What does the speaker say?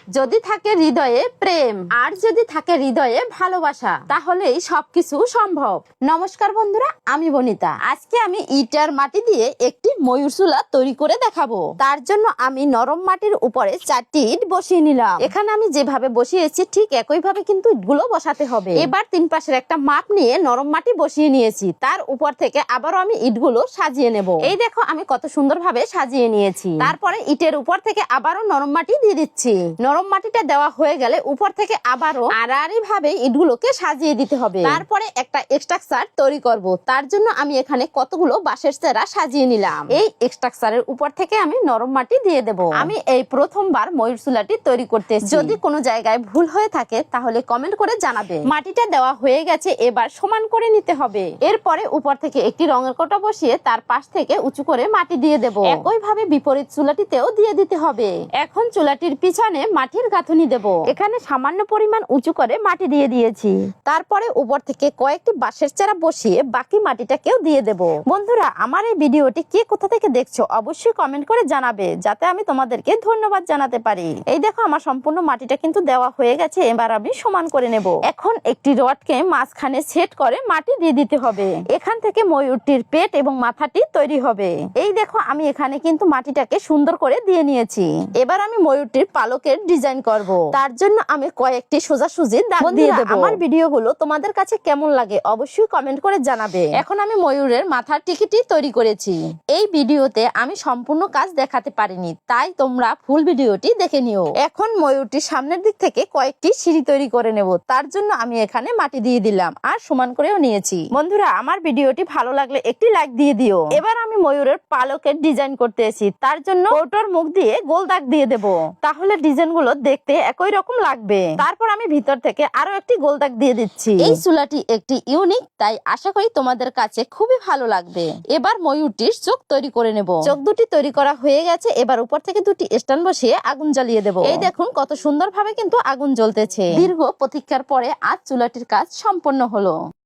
যদি থাকে হৃদয়ে প্রেম আর যদি থাকে হৃদয়ে ভালোবাসা তাহলেই সবকিছু সম্ভব। নমস্কার বন্ধুরা, আমি বনিতা। আজকে আমি ইটার মাটি দিয়ে একটি ময়ূর চুলা তৈরি করে দেখাবো। তার জন্য আমি নরম মাটির উপরে 4টি ইট বসিয়ে নিলাম। এখানে আমি যেভাবে বসিয়েছি ঠিক একইভাবে কিন্তু ইটগুলো বসাতে হবে। এবার 3 পাশের একটা মাপ নিয়ে নরম মাটি বসিয়ে নিয়েছি। তার উপর থেকে আবারও আমি ইটগুলো সাজিয়ে নেব। এই দেখো আমি কত সুন্দরভাবে সাজিয়ে নিয়েছি। তারপরে ইটের উপর থেকে আবারও নরম মাটি দিয়ে দিচ্ছি। নরম মাটিটা দেওয়া হয়ে গেলে উপর থেকে আবারও আড়াআড়ি ভাবে ইটগুলোকে সাজিয়ে দিতে হবে। তারপরে একটা স্ট্রাকচার তৈরি করব। তার জন্য আমি এখানে কতগুলো বাঁশের চেরা সাজিয়ে নিলাম। এই স্ট্রাকচারের উপর থেকে আমি নরম মাটি দিয়ে দেব। আমি এই প্রথমবার ময়ূর চুলাটি তৈরি করতেছি। যদি কোনো জায়গায় ভুল হয়ে থাকে তাহলে কমেন্ট করে জানাবে। মাটিটা দেওয়া হয়ে গেছে, এবার সমান করে নিতে হবে। এরপরে উপর থেকে একটি রঙের কোটা বসিয়ে তার পাশ থেকে উঁচু করে মাটি দিয়ে দেব। একইভাবে বিপরীত চুলাটিতেও দিয়ে দিতে হবে। এখন চুলাটির পিছনে মাটির গাঁথুনি দেব। এখানে সামান্য পরিমাণ উঁচু করে মাটি দিয়ে দিয়েছি। তারপরে উপর থেকে কয়েকটি বাঁশের চারা বসিয়ে বাকি মাটিটাকেও দিয়ে দেব। বন্ধুরা, আমার এই ভিডিওটি কে কোথা থেকে দেখছো অবশ্যই কমেন্ট করে জানাবে, যাতে আমি তোমাদেরকে ধন্যবাদ জানাতে পারি। এই দেখো আমার সম্পূর্ণ মাটিটা কিন্তু দেওয়া হয়ে গেছে। এবার আমি সমান করে নেব। এখন একটি রডকে মাঝখানে সেট করে মাটি দিয়ে দিতে হবে। এখান থেকে ময়ূরটির পেট এবং মাথাটি তৈরি হবে। এই দেখো আমি এখানে কিন্তু মাটিটাকে সুন্দর করে দিয়ে নিয়েছি। এবার আমি ময়ূরটির পালকের ডিজাইন করব। তার জন্য আমি কয়েকটি সোজাসুজি দাগ দিয়ে দেব। আমার ভিডিওগুলো তোমাদের কাছে কেমন লাগে অবশ্যই কমেন্ট করে জানাবে। এখন আমি ময়ূরের মাথার টিকিটি তৈরি করেছি। এই ভিডিওতে আমি সম্পূর্ণ কাজ দেখাতে পারিনি, তাই তোমরা ফুল ভিডিওটি দেখে নিও। এখন ময়ূরটির সামনের দিক থেকে কয়েকটি সিঁড়ি তৈরি করে নেব। তার জন্য আমি এখানে মাটি দিয়ে দিলাম আর সমান করেও নিয়েছি। বন্ধুরা, আমার ভিডিওটি ভালো লাগলে একটি লাইক দিয়ে দিও। এবার আমি ময়ূরের পালকের ডিজাইন করতেছি। তার জন্য কৌটোর মুখ দিয়ে গোল দাগ দিয়ে দেব। তাহলে ডিজাইন গুলো দেখতে একই রকম লাগবে। তারপর আমি ভিতর থেকে আরো একটি গোল দাগ দিয়ে দিচ্ছি। এই চুলাটি একটি ইউনিক, তাই আশা করি তোমাদের কাছে খুবই ভালো লাগবে। এবার ময়ূরটির চোখ তৈরি করে নেব। চোখ দুটি তৈরি করা হয়ে গেছে। এবার উপর থেকে দুটি স্ট্যান্ড বসিয়ে আগুন জ্বালিয়ে দেব। এই দেখুন কত সুন্দরভাবে কিন্তু আগুন জ্বলতেছে। দীর্ঘ প্রতীক্ষার পরে আজ চুলাটির কাজ সম্পন্ন হলো।